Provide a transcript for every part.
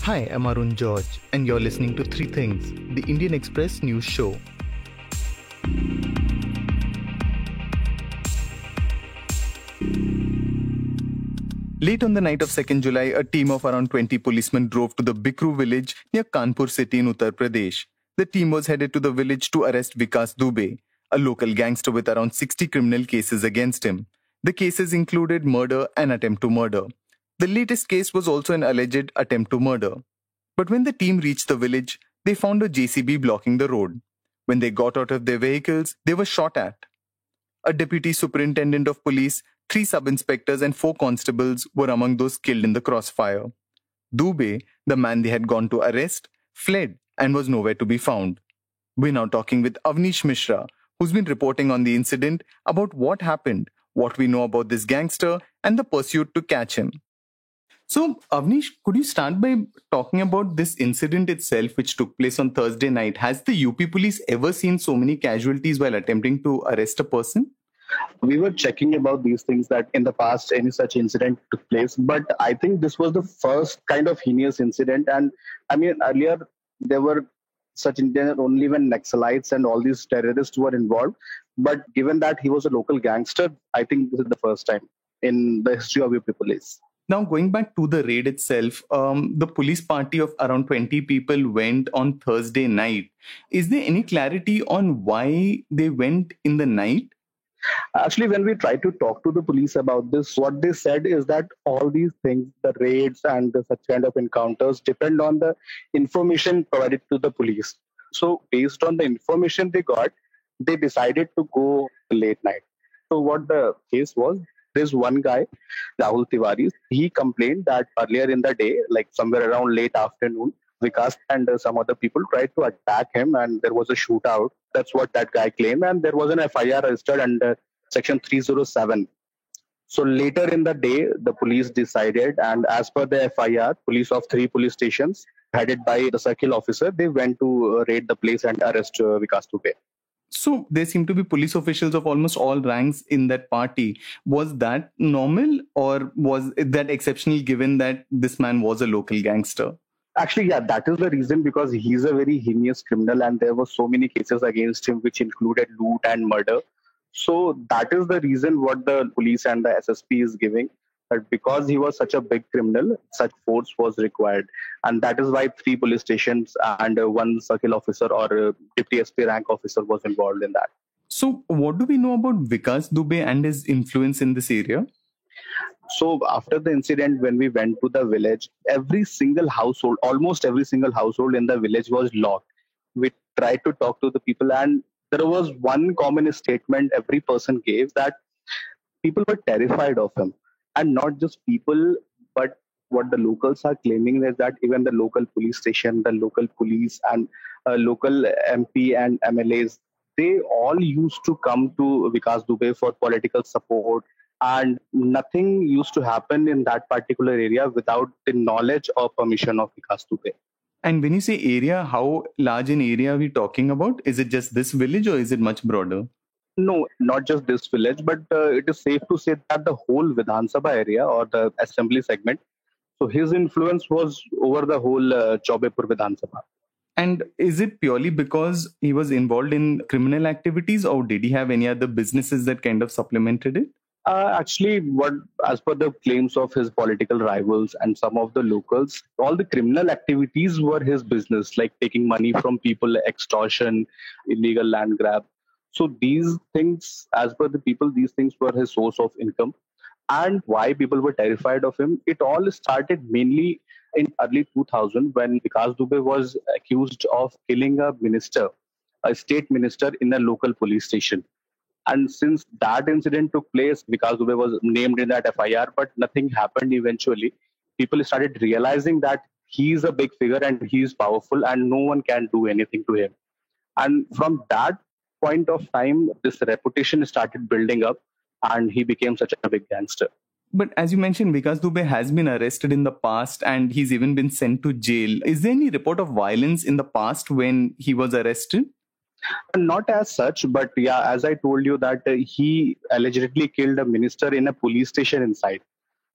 Hi, I'm Arun George, and you're listening to Three Things, the Indian Express news show. Late on the night of 2nd July, a team of around 20 policemen drove to the Bikru village near Kanpur city in Uttar Pradesh. The team was headed to the village to arrest Vikas Dubey, a local gangster with around 60 criminal cases against him. The cases included murder and attempt to murder. The latest case was also an alleged attempt to murder. But when the team reached the village, they found a JCB blocking the road. When they got out of their vehicles, they were shot at. A deputy superintendent of police, 3 sub-inspectors and 4 constables were among those killed in the crossfire. Dubey, the man they had gone to arrest, fled and was nowhere to be found. We're now talking with Avnish Mishra, who's been reporting on the incident, about what happened, what we know about this gangster, and the pursuit to catch him. So, Avnish, could you start by talking about this incident itself, which took place on Thursday night? Has the UP police ever seen so many casualties while attempting to arrest a person? We were checking about these things that in the past any such incident took place, but I think this was the first kind of heinous incident. And I mean, earlier there were such incidents only when Naxalites and all these terrorists were involved. But given that he was a local gangster, I think this is the first time in the history of UP police. Now, going back to the raid itself, the police party of around 20 people went on Thursday night. Is there any clarity on why they went in the night? Actually, when we tried to talk to the police about this, what they said is that all these things, the raids and such kind of encounters, depend on the information provided to the police. So based on the information they got, they decided to go late night. So what the case was, there's one guy, Rahul Tiwari, he complained that earlier in the day, like somewhere around late afternoon, Vikas and some other people tried to attack him and there was a shootout. That's what that guy claimed. And there was an FIR registered under section 307. So later in the day, the police decided, and as per the FIR, police of 3 police stations headed by the circle officer, they went to raid the place and arrest Vikas Dubey. So there seem to be police officials of almost all ranks in that party. Was that normal, or was that exceptional given that this man was a local gangster? Actually, yeah, that is the reason, because he's a very heinous criminal and there were so many cases against him which included loot and murder. So that is the reason what the police and the SSP is giving, that because he was such a big criminal, such force was required. And that is why 3 police stations and 1 circle officer or deputy SP rank officer was involved in that. So what do we know about Vikas Dubey and his influence in this area? So after the incident, when we went to the village, every single household, almost every single household in the village was locked. We tried to talk to the people, and there was one common statement every person gave, that people were terrified of him. And not just people, but what the locals are claiming is that even the local police station, the local police and local MP and MLAs, they all used to come to Vikas Dubey for political support. And nothing used to happen in that particular area without the knowledge or permission of Vikas Dubey. And when you say area, how large an area are we talking about? Is it just this village or is it much broader? No, not just this village, but it is safe to say that the whole Vidhan Sabha area or the assembly segment. So his influence was over the whole Chaubepur Vidhan Sabha. And is it purely because he was involved in criminal activities, or did he have any other businesses that kind of supplemented it? Actually, what as per the claims of his political rivals and some of the locals, all the criminal activities were his business, like taking money from people, extortion, illegal land grab. So these things, as per the people, these things were his source of income. And why people were terrified of him, it all started mainly in early 2000 when Vikas Dubey was accused of killing a minister, a state minister in a local police station. And since that incident took place, Vikas Dubey was named in that FIR, but nothing happened eventually. People started realizing that he's a big figure and he's powerful and no one can do anything to him. And from that point of time, this reputation started building up and he became such a big gangster. But as you mentioned, Vikas Dubey has been arrested in the past and he's even been sent to jail. Is there any report of violence in the past when he was arrested? Not as such, but yeah, as I told you that he allegedly killed a minister in a police station inside.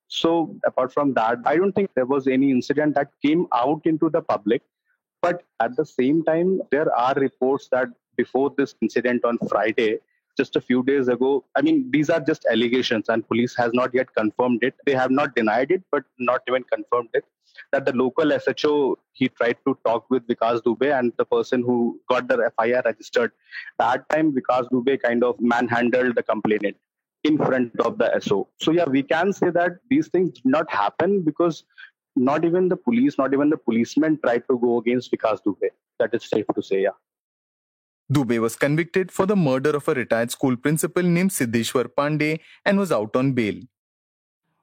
So apart from that, I don't think there was any incident that came out into the public. But at the same time, there are reports that before this incident on Friday, just a few days ago, I mean, these are just allegations and police has not yet confirmed it. They have not denied it, but not even confirmed it. That the local SHO, he tried to talk with Vikas Dubey and the person who got the FIR registered. That time, Vikas Dubey kind of manhandled the complainant in front of the SO. So yeah, we can say that these things did not happen because not even the police, not even the policemen tried to go against Vikas Dubey. That is safe to say, yeah. Dubey was convicted for the murder of a retired school principal named Siddheshwar Pandey and was out on bail.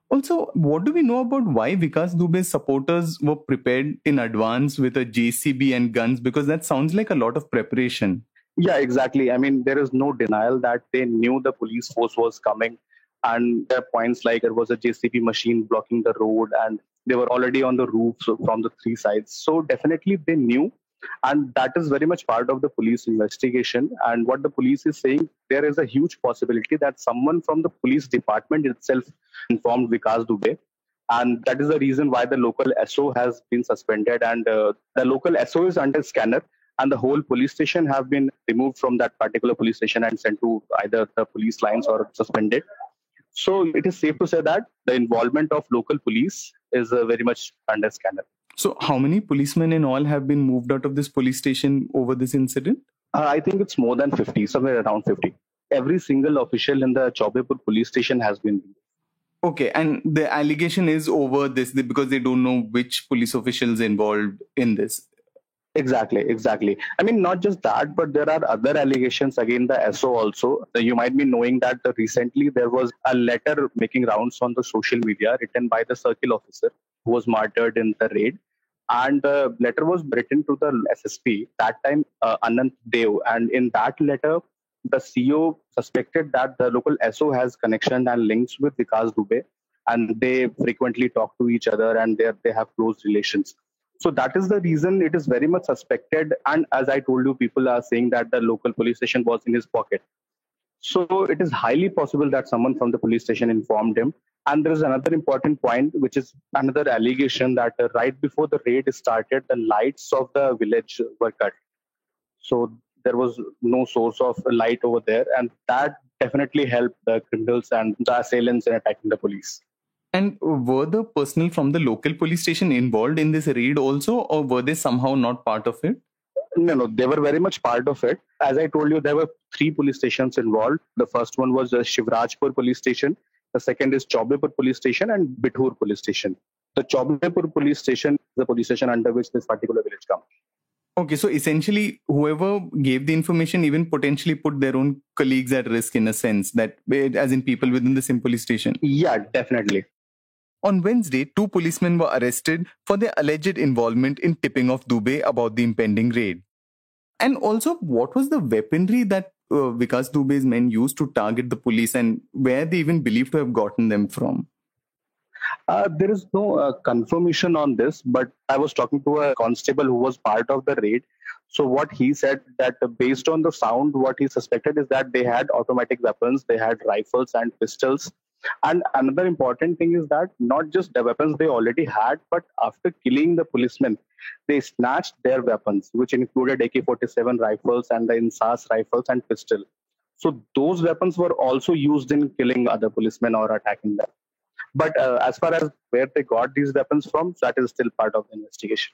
Also, what do we know about why Vikas Dubey's supporters were prepared in advance with a JCB and guns? Because that sounds like a lot of preparation. Yeah, exactly. I mean, there is no denial that they knew the police force was coming. And there are points like there was a JCB machine blocking the road and they were already on the roofs from the three sides. So definitely they knew. And that is very much part of the police investigation. And what the police is saying, there is a huge possibility that someone from the police department itself informed Vikas Dubey. And that is the reason why the local SO has been suspended. And the local SO is under scanner. And the whole police station have been removed from that particular police station and sent to either the police lines or suspended. So it is safe to say that the involvement of local police is very much under scanner. So how many policemen in all have been moved out of this police station over this incident? I think it's more than 50, somewhere around 50. Every single official in the Chaubepur police station has been. Okay, and the allegation is over this because they don't know which police officials involved in this. Exactly. I mean, not just that, but there are other allegations against the SO also. You might be knowing that recently there was a letter making rounds on the social media written by the circle officer who was martyred in the raid. And the letter was written to the SSP, that time Anant Dev. And in that letter, the CEO suspected that the local SO has connection and links with Vikas Dubey. And they frequently talk to each other and they have close relations. So that is the reason it is very much suspected. And as I told you, people are saying that the local police station was in his pocket. So it is highly possible that someone from the police station informed him. And there is another important point, which is another allegation that right before the raid started, the lights of the village were cut. So there was no source of light over there. And that definitely helped the criminals and the assailants in attacking the police. And were the personnel from the local police station involved in this raid also, or were they somehow not part of it? No, they were very much part of it. As I told you, there were 3 police stations involved. The first one was the Shivrajpur police station. The second is Chaubepur police station and Bithur police station. The Chaubepur police station is the police station under which this particular village comes. Okay, so essentially, whoever gave the information even potentially put their own colleagues at risk in a sense, that as in people within the same police station. Yeah, definitely. On Wednesday, 2 policemen were arrested for their alleged involvement in tipping off Dubey about the impending raid. And also, what was the weaponry that Vikas Dubey's men used to target the police, and where they even believed to have gotten them from? There is no confirmation on this, but I was talking to a constable who was part of the raid. So what he said that based on the sound, what he suspected is that they had automatic weapons, they had rifles and pistols. And another important thing is that not just the weapons they already had, but after killing the policemen, they snatched their weapons, which included AK-47 rifles and the INSAS rifles and pistol. So those weapons were also used in killing other policemen or attacking them. But as far as where they got these weapons from, that is still part of the investigation.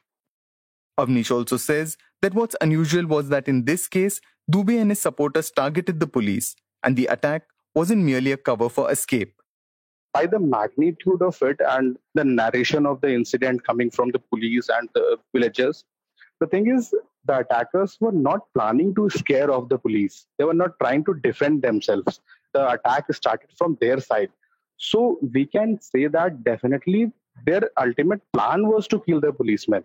Avnish also says that what's unusual was that in this case, Dubey and his supporters targeted the police, and the attack wasn't merely a cover for escape. By the magnitude of it and the narration of the incident coming from the police and the villagers, the thing is, the attackers were not planning to scare off the police. They were not trying to defend themselves. The attack started from their side. So we can say that definitely their ultimate plan was to kill the policemen,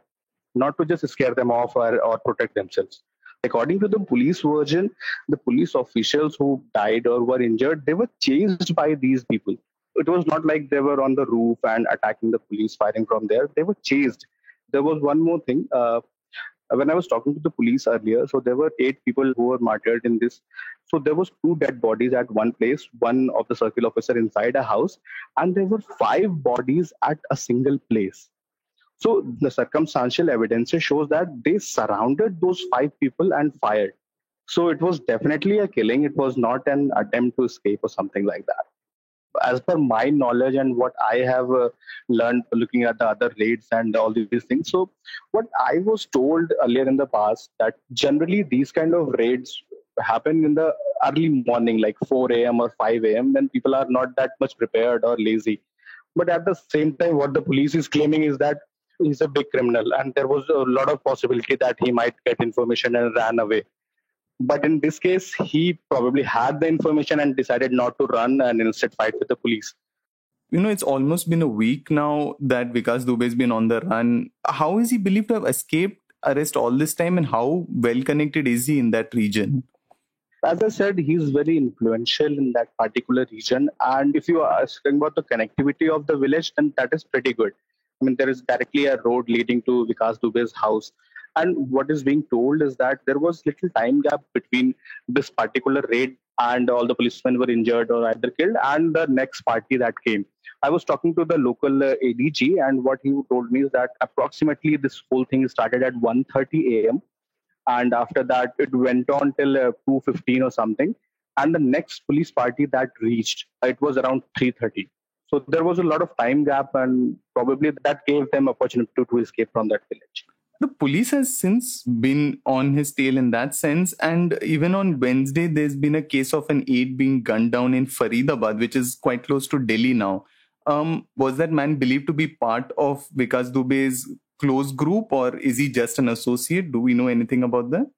not to just scare them off or protect themselves. According to the police version, the police officials who died or were injured, they were chased by these people. It was not like they were on the roof and attacking the police, firing from there. They were chased. There was one more thing. When I was talking to the police earlier, so there were 8 people who were martyred in this. So there was 2 dead bodies at one place, one of the circle officer inside a house, and there were 5 bodies at a single place. So the circumstantial evidence shows that they surrounded those 5 people and fired. So it was definitely a killing. It was not an attempt to escape or something like that. As per my knowledge and what I have learned looking at the other raids and all these things. So what I was told earlier in the past that generally these kind of raids happen in the early morning, like 4 a.m. or 5 a.m. when people are not that much prepared or lazy. But at the same time, what the police is claiming is that he's a big criminal and there was a lot of possibility that he might get information and ran away. But in this case, he probably had the information and decided not to run and instead fight with the police. It's almost been a week now that Vikas Dubey has been on the run. How is he believed to have escaped arrest all this time, and how well connected is he in that region? As I said, he's very influential in that particular region. And if you are asking about the connectivity of the village, then that is pretty good. I mean, there is directly a road leading to Vikas Dubey's house. And what is being told is that there was little time gap between this particular raid and all the policemen were injured or either killed and the next party that came. I was talking to the local ADG, and what he told me is that approximately this whole thing started at 1:30 a.m. and after that it went on till 2:15 or something. And the next police party that reached, it was around 3:30. So there was a lot of time gap, and probably that gave them opportunity to escape from that village. The police has since been on his tail in that sense, and even on Wednesday there's been a case of an aide being gunned down in Faridabad, which is quite close to Delhi now. Was that man believed to be part of Vikas Dubey's close group, or is he just an associate? Do we know anything about that?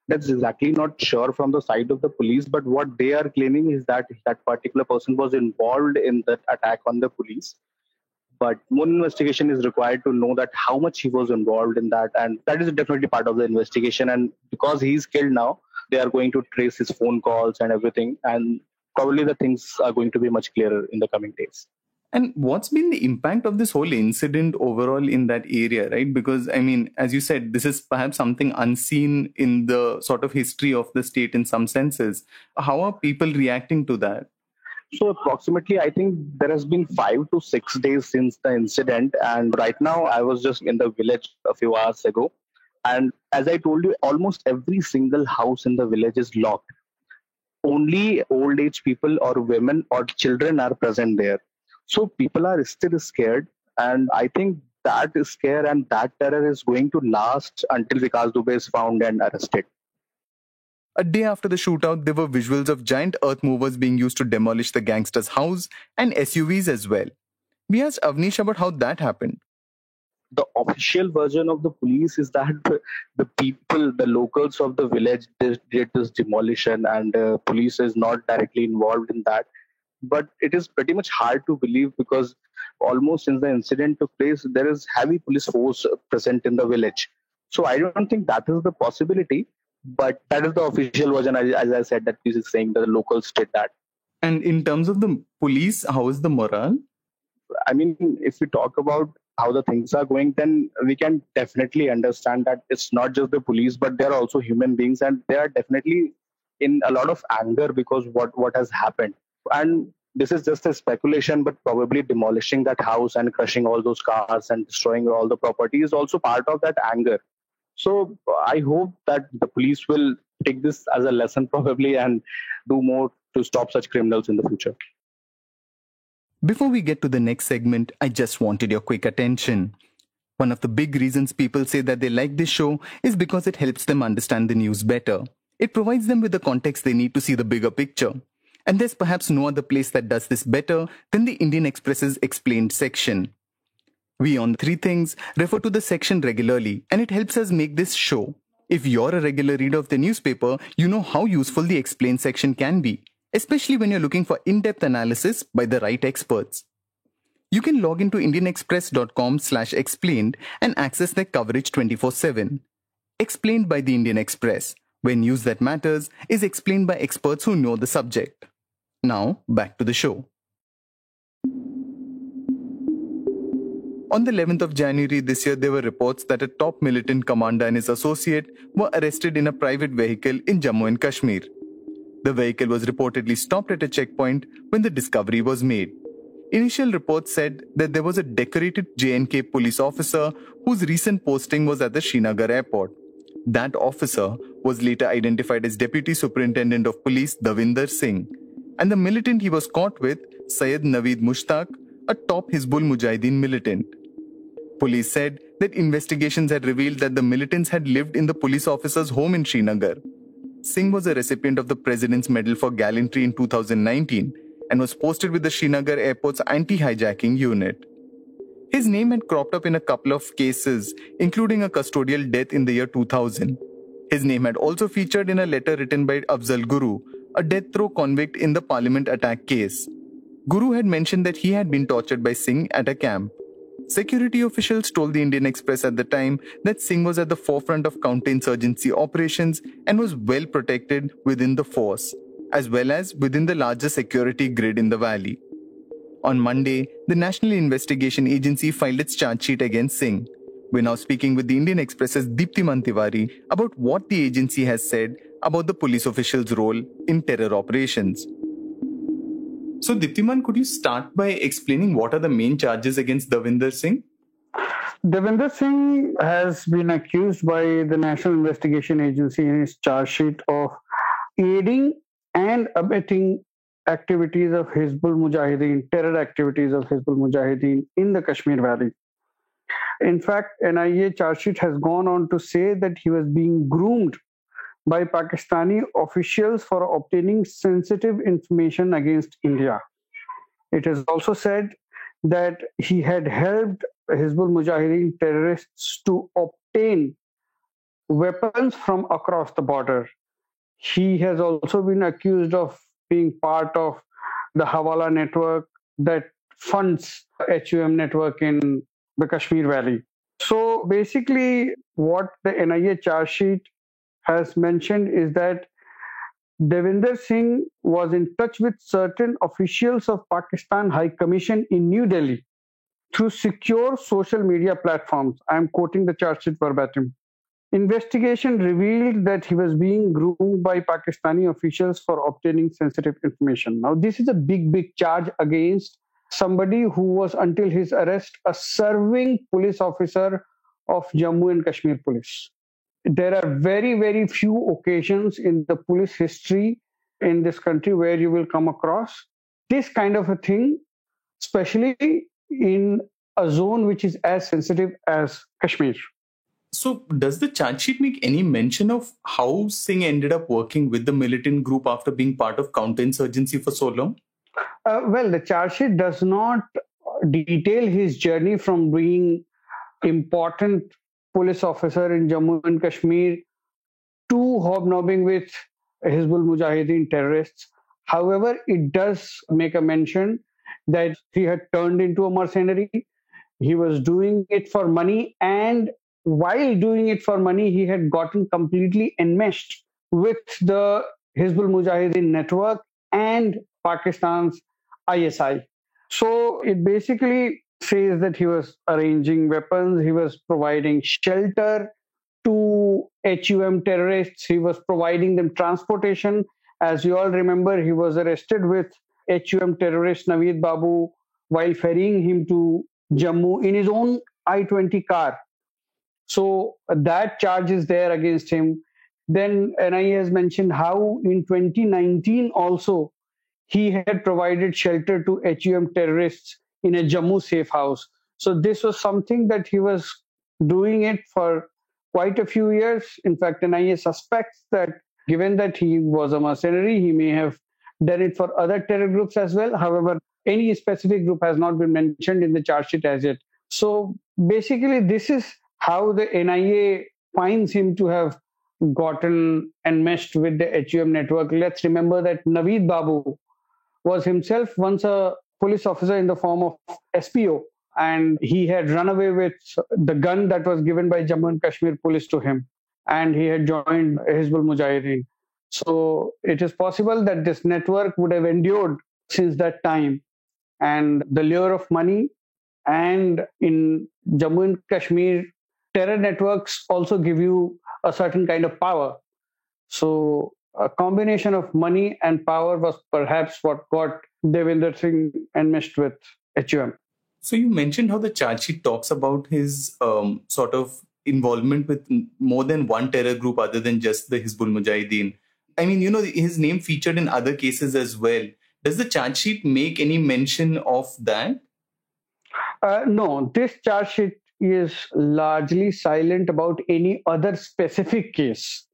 That's exactly not sure from the side of the police, but what they are claiming is that that particular person was involved in that attack on the police. But more investigation is required to know that how much he was involved in that, and that is definitely part of the investigation. And because he's killed now, they are going to trace his phone calls and everything, and probably the things are going to be much clearer in the coming days. And what's been the impact of this whole incident overall in that area, right? Because, I mean, as you said, this is perhaps something unseen in the sort of history of the state in some senses. How are people reacting to that? So approximately, I think there has been 5 to 6 days since the incident. And right now, I was just in the village a few hours ago. And as I told you, almost every single house in the village is locked. Only old age people or women or children are present there. So people are still scared. And I think that scare and that terror is going to last until Vikas Dubey is found and arrested. A day after the shootout, there were visuals of giant earth movers being used to demolish the gangster's house and SUVs as well. We asked Avnish about how that happened. The official version of the police is that the people, the locals of the village did this demolition, and police is not directly involved in that. But it is pretty much hard to believe because almost since the incident took place, there is heavy police force present in the village. So I don't think that is the possibility. But that is the official version, as I said, that this is saying that the locals did that. And in terms of the police, how is the morale? I mean, if we talk about how the things are going, then we can definitely understand that it's not just the police, but they're also human beings, and they are definitely in a lot of anger because what has happened. And this is just a speculation, but probably demolishing that house and crushing all those cars and destroying all the property is also part of that anger. So I hope that the police will take this as a lesson probably and do more to stop such criminals in the future. Before we get to the next segment, I just wanted your quick attention. One of the big reasons people say that they like this show is because it helps them understand the news better. It provides them with the context they need to see the bigger picture. And there's perhaps no other place that does this better than the Indian Express's Explained section. We on 3 Things refer to the section regularly, and it helps us make this show. If you're a regular reader of the newspaper, you know how useful the Explained section can be, especially when you're looking for in-depth analysis by the right experts. You can log into indianexpress.com/explained and access their coverage 24/7. Explained by the Indian Express, where news that matters is explained by experts who know the subject. Now, back to the show. On the 11th of January this year, there were reports that a top militant commander and his associate were arrested in a private vehicle in Jammu and Kashmir. The vehicle was reportedly stopped at a checkpoint when the discovery was made. Initial reports said that there was a decorated J&K police officer whose recent posting was at the Srinagar airport. That officer was later identified as Deputy Superintendent of Police Davinder Singh, and the militant he was caught with, Syed Naveed Mushtaq, a top Hizbul Mujahideen militant. Police said that investigations had revealed that the militants had lived in the police officer's home in Srinagar. Singh was a recipient of the President's Medal for Gallantry in 2019 and was posted with the Srinagar airport's anti-hijacking unit. His name had cropped up in a couple of cases, including a custodial death in the year 2000. His name had also featured in a letter written by Afzal Guru, a death row convict in the Parliament attack case. Guru had mentioned that he had been tortured by Singh at a camp. Security officials told the Indian Express at the time that Singh was at the forefront of counterinsurgency operations and was well protected within the force, as well as within the larger security grid in the valley. On Monday, the National Investigation Agency filed its charge sheet against Singh. We're now speaking with the Indian Express's Deeptiman Tiwari about what the agency has said about the police official's role in terror operations. So, Deeptiman, could you start by explaining what are the main charges against Davinder Singh? Davinder Singh has been accused by the National Investigation Agency in his charge sheet of aiding and abetting activities of Hizbul Mujahideen, terror activities of Hizbul Mujahideen in the Kashmir Valley. In fact, NIA charge sheet has gone on to say that he was being groomed by Pakistani officials for obtaining sensitive information against India. It has also said that he had helped Hizbul Mujahideen terrorists to obtain weapons from across the border. He has also been accused of being part of the Hawala network that funds HUM network in the Kashmir Valley. So basically, what the NIA charge sheet has mentioned is that Davinder Singh was in touch with certain officials of Pakistan High Commission in New Delhi through secure social media platforms. I am quoting the charge sheet verbatim. Investigation revealed that he was being groomed by Pakistani officials for obtaining sensitive information. Now, this is a big charge against somebody who was, until his arrest, a serving police officer of Jammu and Kashmir Police. There are very few occasions in the police history in this country where you will come across this kind of a thing, especially in a zone which is as sensitive as Kashmir. So, does the charge sheet make any mention of how Singh ended up working with the militant group after being part of counterinsurgency for so long? Well, the charge sheet does not detail his journey from being important police officer in Jammu and Kashmir to hobnobbing with Hizbul Mujahideen terrorists. However, it does make a mention that he had turned into a mercenary. He was doing it for money, and while doing it for money, he had gotten completely enmeshed with the Hizbul Mujahideen network and Pakistan's ISI. So it basically says that he was arranging weapons, he was providing shelter to HUM terrorists, he was providing them transportation. As you all remember, he was arrested with HUM terrorist Naveed Babu while ferrying him to Jammu in his own I-20 car. So that charge is there against him. Then NIA has mentioned how in 2019 also he had provided shelter to HUM terrorists in a Jammu safe house. So this was something that he was doing it for quite a few years. In fact, NIA suspects that given that he was a mercenary, he may have done it for other terror groups as well. However, any specific group has not been mentioned in the charge sheet as yet. So basically, this is how the NIA finds him to have gotten enmeshed with the HUM network. Let's remember that Naveed Babu was himself once a police officer in the form of SPO, and he had run away with the gun that was given by Jammu and Kashmir police to him, and he had joined Hizbul Mujahideen. So it is possible that this network would have endured since that time, and the lure of money And in Jammu and Kashmir, terror networks also give you a certain kind of power. So a combination of money and power was perhaps what got Devinder Singh enmeshed with HUM. So you mentioned how the charge sheet talks about his sort of involvement with more than one terror group other than just the Hizbul Mujahideen. I mean, his name featured in other cases as well. Does the charge sheet make any mention of that? No, this charge sheet is largely silent about any other specific case.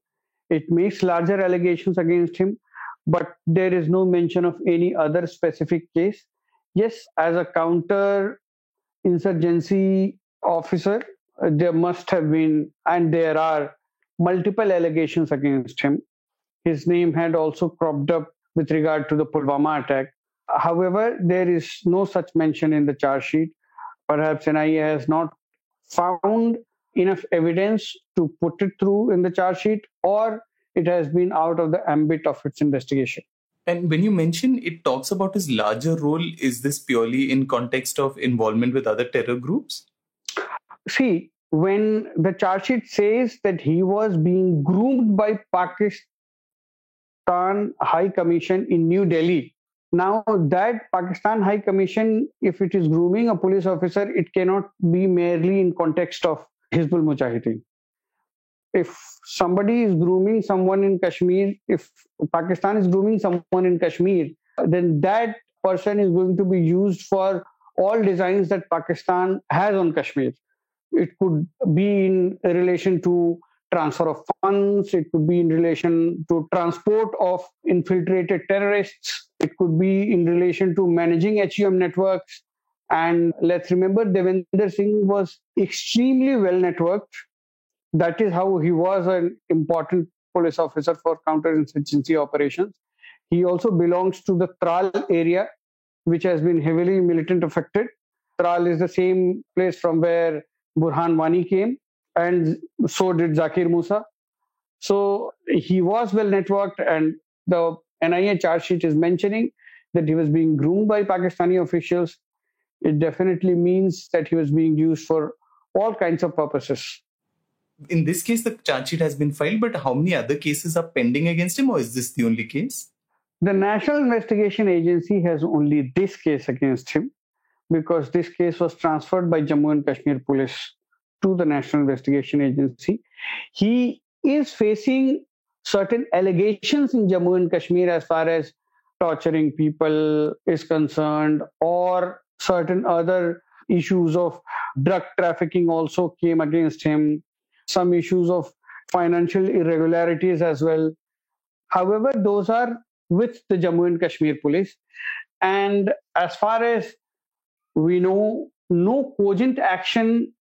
It makes larger allegations against him, but there is no mention of any other specific case. Yes, as a counter insurgency officer, there must have been, and there are multiple allegations against him. His name had also cropped up with regard to the Pulwama attack. However, there is no such mention in the charge sheet. Perhaps NIA has not found enough evidence to put it through in the charge sheet, or it has been out of the ambit of its investigation. And when you mention it talks about his larger role, is this purely in context of involvement with other terror groups? See, when the charge sheet says that he was being groomed by Pakistan High Commission in New Delhi, now that Pakistan High Commission, if it is grooming a police officer, it cannot be merely in context of Hizbul Mujahideen. If somebody is grooming someone in Kashmir, if Pakistan is grooming someone in Kashmir, then that person is going to be used for all designs that Pakistan has on Kashmir. It could be in relation to transfer of funds, it could be in relation to transport of infiltrated terrorists, it could be in relation to managing HUM networks. And let's remember, Devinder Singh was extremely well networked. That is how he was an important police officer for counterinsurgency operations. He also belongs to the Tral area, which has been heavily militant affected. Tral is the same place from where Burhan Wani came, and so did Zakir Musa. So he was well networked, and the NIA charge sheet is mentioning that he was being groomed by Pakistani officials. It definitely means that he was being used for all kinds of purposes. In this case, the charge sheet has been filed, but how many other cases are pending against him, or is this the only case? The National Investigation Agency has only this case against him, because this case was transferred by Jammu and Kashmir Police to the National Investigation Agency. He is facing certain allegations in Jammu and Kashmir as far as torturing people is concerned, or certain other issues of drug trafficking also came against him, some issues of financial irregularities as well. However, those are with the Jammu and Kashmir Police. And as far as we know, no cogent action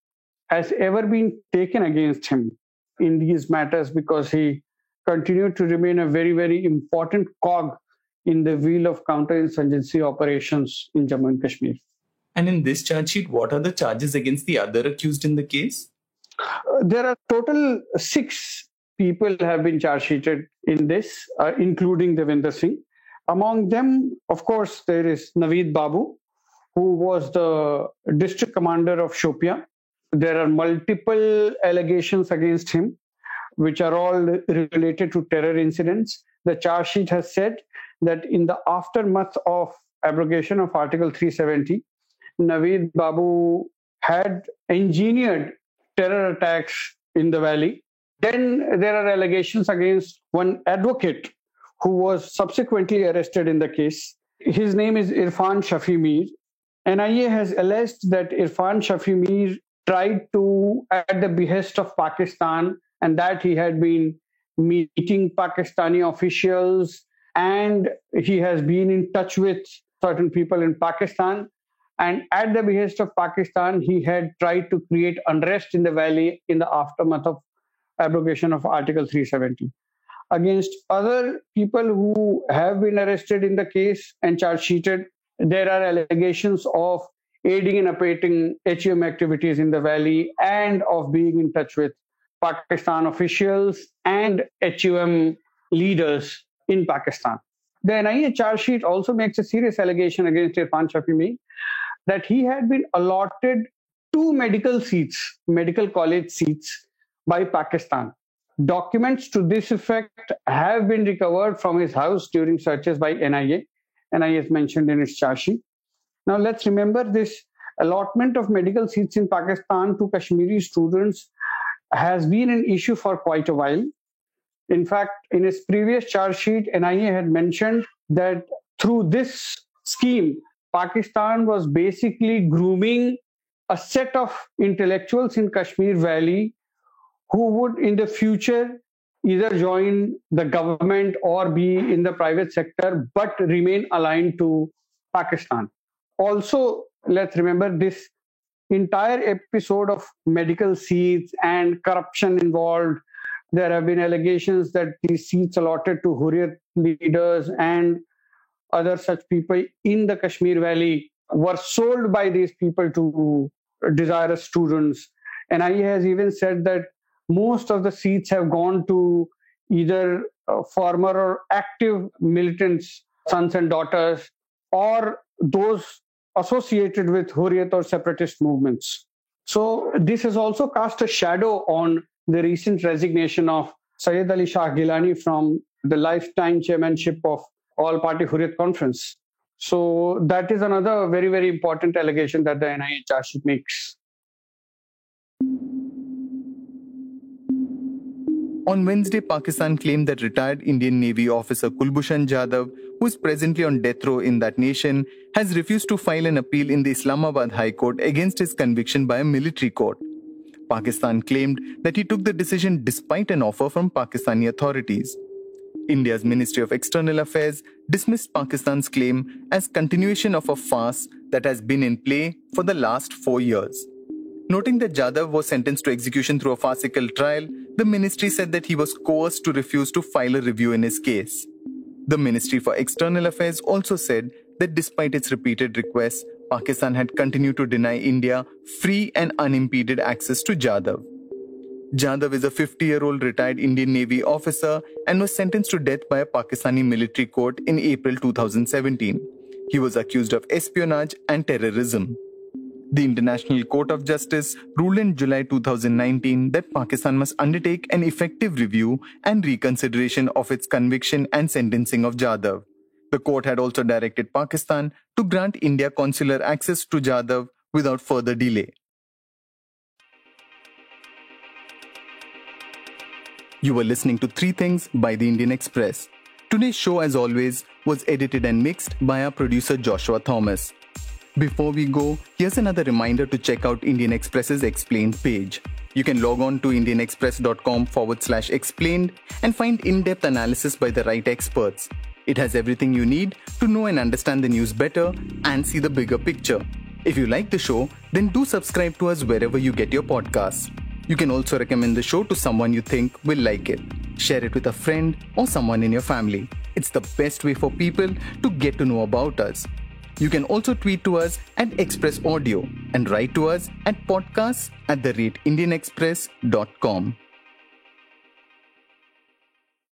has ever been taken against him in these matters, because he continued to remain a very, very important cog in the wheel of counterinsurgency operations in Jammu and Kashmir. And in this charge sheet, what are the charges against the other accused in the case? There are total 6 people have been charge sheeted in this, including Devinder Singh. Among them, of course, there is Naveed Babu, who was the district commander of Shopian. There are multiple allegations against him, which are all related to terror incidents. The charge sheet has said that in the aftermath of abrogation of Article 370, Naveed Babu had engineered terror attacks in the valley. Then there are allegations against one advocate who was subsequently arrested in the case. His name is Irfan Shafi Mir. NIA has alleged that Irfan Shafi Mir tried to, at the behest of Pakistan, and that he had been meeting Pakistani officials, and he has been in touch with certain people in Pakistan. And at the behest of Pakistan, he had tried to create unrest in the valley in the aftermath of abrogation of Article 370. Against other people who have been arrested in the case and charge sheeted, there are allegations of aiding and abetting HUM activities in the valley and of being in touch with Pakistan officials and HUM leaders in Pakistan. The NIA charge sheet also makes a serious allegation against Irfan Shafi Mir that he had been allotted 2 medical college seats by Pakistan. Documents to this effect have been recovered from his house during searches by NIA. NIA is mentioned in its charge sheet. Now let's remember this allotment of medical seats in Pakistan to Kashmiri students has been an issue for quite a while. In fact, in its previous charge sheet, NIA had mentioned that through this scheme, Pakistan was basically grooming a set of intellectuals in Kashmir Valley who would in the future either join the government or be in the private sector but remain aligned to Pakistan. Also, let's remember this entire episode of medical seats and corruption involved. There have been allegations that these seats allotted to Hurriyat leaders and other such people in the Kashmir Valley were sold by these people to desirous students. And NIA has even said that most of the seats have gone to either former or active militants, sons and daughters, or those associated with Hurriyat or separatist movements. So this has also cast a shadow on the recent resignation of Syed Ali Shah Gilani from the lifetime chairmanship of All Party Hurriyat Conference. So that is another very, very important allegation that the NIA charge sheet makes. On Wednesday, Pakistan claimed that retired Indian Navy officer Kulbhushan Jadhav, who is presently on death row in that nation, has refused to file an appeal in the Islamabad High Court against his conviction by a military court. Pakistan claimed that he took the decision despite an offer from Pakistani authorities. India's Ministry of External Affairs dismissed Pakistan's claim as continuation of a farce that has been in play for the last 4 years. Noting that Jadhav was sentenced to execution through a farcical trial, the ministry said that he was coerced to refuse to file a review in his case. The Ministry for External Affairs also said that despite its repeated requests, Pakistan had continued to deny India free and unimpeded access to Jadhav. Jadhav is a 50-year-old retired Indian Navy officer and was sentenced to death by a Pakistani military court in April 2017. He was accused of espionage and terrorism. The International Court of Justice ruled in July 2019 that Pakistan must undertake an effective review and reconsideration of its conviction and sentencing of Jadhav. The court had also directed Pakistan to grant India consular access to Jadhav without further delay. You were listening to 3 Things by The Indian Express. Today's show, as always, was edited and mixed by our producer Joshua Thomas. Before we go, here's another reminder to check out Indian Express's Explained page. You can log on to indianexpress.com/explained and find in-depth analysis by the right experts. It has everything you need to know and understand the news better and see the bigger picture. If you like the show, then do subscribe to us wherever you get your podcasts. You can also recommend the show to someone you think will like it. Share it with a friend or someone in your family. It's the best way for people to get to know about us. You can also tweet to us at Express Audio and write to us at podcasts@indianexpress.com.